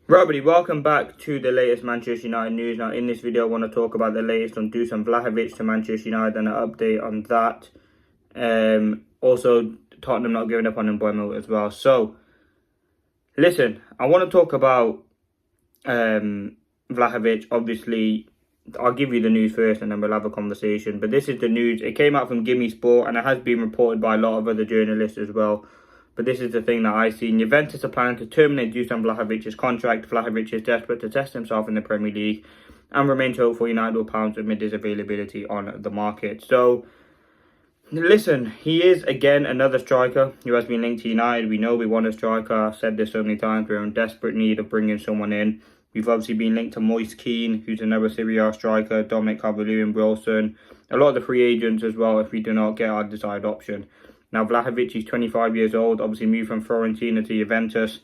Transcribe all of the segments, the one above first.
Right, buddy, welcome back to the latest Manchester United news. Now, in this video, I want to talk about the latest on Dusan Vlahovic to Manchester United and an update on that. Also, Tottenham not giving up on Mbuemo as well. So, listen, I want to talk about Vlahovic. Obviously, I'll give you the news first and then we'll have a conversation. But this is the news. It came out from Gimme Sport and it has been reported by a lot of other journalists as well. But this is the thing that I've seen. Juventus are planning to terminate Dusan Vlahovic's contract. Vlahovic is desperate to test himself in the Premier League and remains hopeful United will pounce amid his availability on the market. So, listen, he is, again, another striker who has been linked to United. We know we want a striker. I've said this so many times. We're in desperate need of bringing someone in. We've obviously been linked to Moise Kean, who's another Serie A striker, Dominic Calvert-Lewin, Wilson. A lot of the free agents as well if we do not get our desired option. Now, Vlahovic is 25 years old, obviously moved from Fiorentina to Juventus.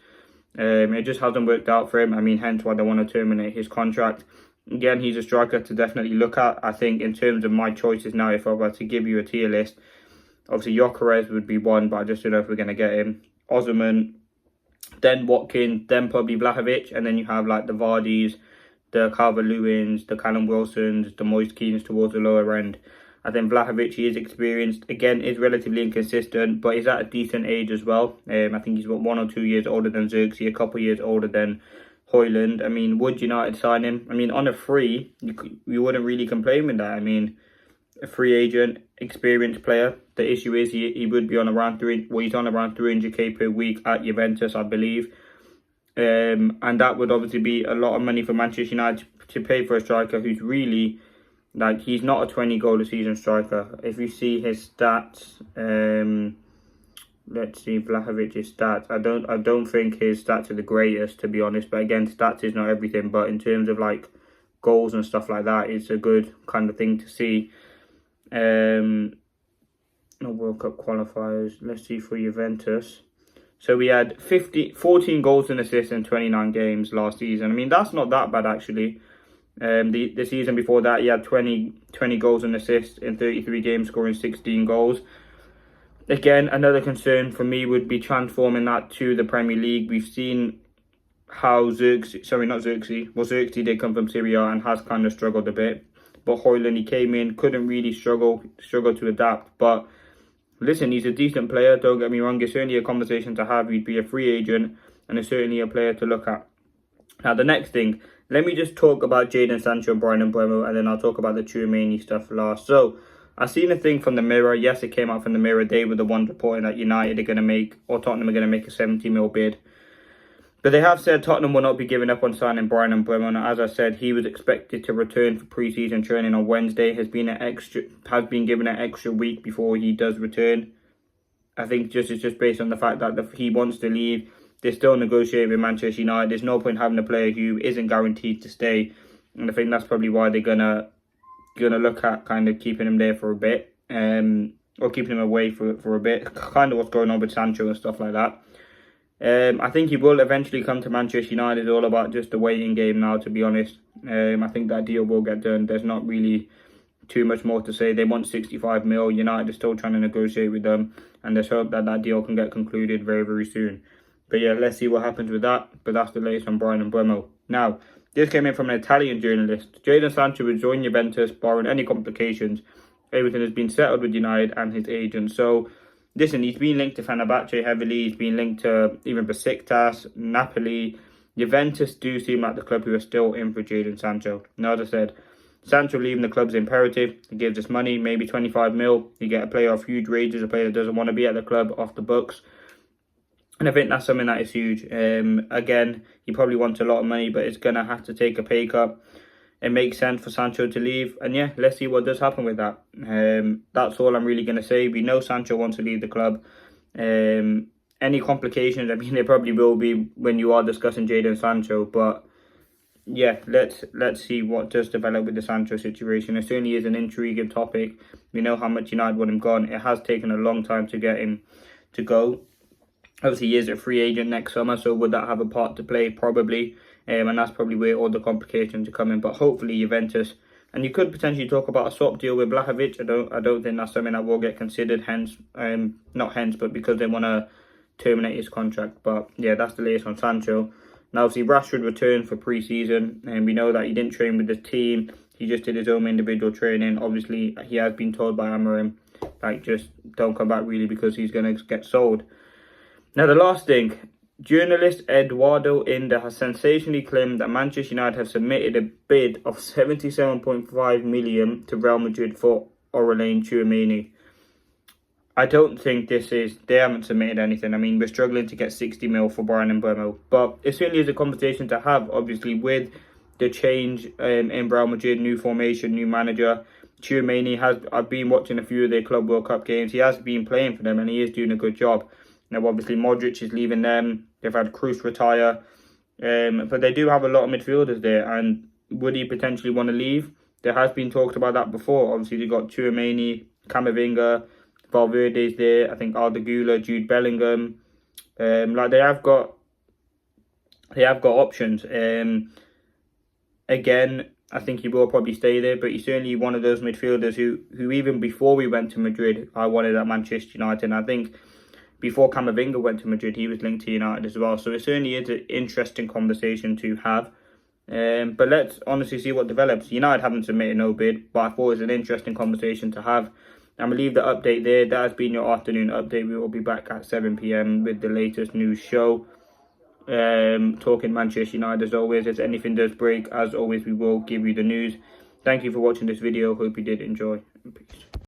It just hasn't worked out for him. I mean, hence why they want to terminate his contract. Again, he's a striker to definitely look at. I think in terms of my choices now, if I were to give you a tier list, obviously Gyökeres would be one, but I just don't know if we're going to get him. Osimhen, then Watkins, then probably Vlahovic, and then you have like the Vardys, the Calvert-Lewins, the Callum Wilsons, the Moise Keans towards the lower end. I think Vlahovic, he is experienced. Again, is relatively inconsistent, but he's at a decent age as well. I think he's about 1 or 2 years older than Xerxes, a couple of years older than Højlund. I mean, would United sign him? I mean, on a free, you wouldn't really complain with that. I mean, a free agent, experienced player. The issue is he would be on around he's on around 300k per week at Juventus, I believe. And that would obviously be a lot of money for Manchester United to pay for a striker who's really... Like, he's not a 20-goal-a-season striker. If you see his stats, let's see Vlahovic's stats. I don't think his stats are the greatest, to be honest. But again, stats is not everything. But in terms of like goals and stuff like that, it's a good kind of thing to see. No World Cup qualifiers. Let's see for Juventus. So we had 14 goals and assists in 29 games last season. I mean, that's not that bad actually. The season before that, he had 20 goals and assists in 33 games, scoring 16 goals. Again, another concern for me would be transforming that to the Premier League. We've seen how Xerxes did come from Serie A and has kind of struggled a bit. But Højlund, he came in, couldn't really struggle to adapt. But listen, he's a decent player, don't get me wrong. It's certainly a conversation to have. He'd be a free agent and it's certainly a player to look at. Now, the next thing, let me just talk about Jadon Sancho and Bryan Mbuemo, and then I'll talk about the Tchouaméni stuff last. So, I've seen a thing from the Mirror. Yes, it came out from the Mirror. They were the ones reporting that United are going to make, or Tottenham are going to make a 70 mil bid. But they have said Tottenham will not be giving up on signing Bryan Mbuemo. Now, as I said, he was expected to return for pre-season training on Wednesday. Has been given an extra week before he does return. I think it's just based on the fact that he wants to leave. They're still negotiating with Manchester United. There's no point having a player who isn't guaranteed to stay. And I think that's probably why they're gonna look at kind of keeping him there for a bit. Or keeping him away for a bit. Kind of what's going on with Sancho and stuff like that. I think he will eventually come to Manchester United. It's all about just the waiting game now, to be honest. I think that deal will get done. There's not really too much more to say. They want 65 mil. United are still trying to negotiate with them. And let's hope that deal can get concluded very, very soon. But yeah, let's see what happens with that. But that's the latest on Bryan Mbuemo. Now, this came in from an Italian journalist. Jadon Sancho will join Juventus, barring any complications. Everything has been settled with United and his agent. So, listen, he's been linked to Fenerbahce heavily. He's been linked to even Besiktas, Napoli. Juventus do seem like the club who are still in for Jadon Sancho. Now, as I said, Sancho leaving the club is imperative. He gives us money, maybe 25 mil. You get a player of huge wages, a player that doesn't want to be at the club, off the books. And I think that's something that is huge. Again, he probably wants a lot of money, but it's going to have to take a pay cut. It makes sense for Sancho to leave. And yeah, let's see what does happen with that. That's all I'm really going to say. We know Sancho wants to leave the club. Any complications, I mean, there probably will be when you are discussing Jadon Sancho. But yeah, let's see what does develop with the Sancho situation. It certainly is an intriguing topic. We know how much United want him gone. It has taken a long time to get him to go. Obviously, he is a free agent next summer, so would that have a part to play? Probably. And that's probably where all the complications are coming. But hopefully Juventus, and you could potentially talk about a swap deal with Vlahovic. I don't think that's something that will get considered. Hence, not hence, but because they want to terminate his contract. But yeah, that's the latest on Sancho. Now, obviously, Rashford returned for pre-season, and we know that he didn't train with the team. He just did his own individual training. Obviously, he has been told by Amorim, like, just don't come back really because he's going to get sold. Now, the last thing, journalist Eduardo Inda has sensationally claimed that Manchester United have submitted a bid of 77.5 million to Real Madrid for Aurelien Tchouameni. I don't think they haven't submitted anything. I mean, we're struggling to get 60 mil for Brian Mbuemo, but it certainly is a conversation to have, obviously, with the change in Real Madrid, new formation, new manager. Tchouameni I've been watching a few of their Club World Cup games. He has been playing for them and he is doing a good job. Now, obviously, Modric is leaving them. They've had Kroos retire. But they do have a lot of midfielders there. And would he potentially want to leave? There has been talks about that before. Obviously, they've got Tchouameni, Camavinga, Valverde's there. I think Arda Güler, Jude Bellingham. Like, they have got options. Again, I think he will probably stay there, but he's certainly one of those midfielders who even before we went to Madrid, I wanted at Manchester United. And I think before Camavinga went to Madrid, he was linked to United as well. So it certainly is an interesting conversation to have. But let's honestly see what develops. United haven't submitted no bid, but I thought it was an interesting conversation to have. I'm going to leave the update there. That has been your afternoon update. We will be back at 7 p.m. with the latest news show. Talking Manchester United as always. If anything does break, as always, we will give you the news. Thank you for watching this video. Hope you did enjoy. Peace.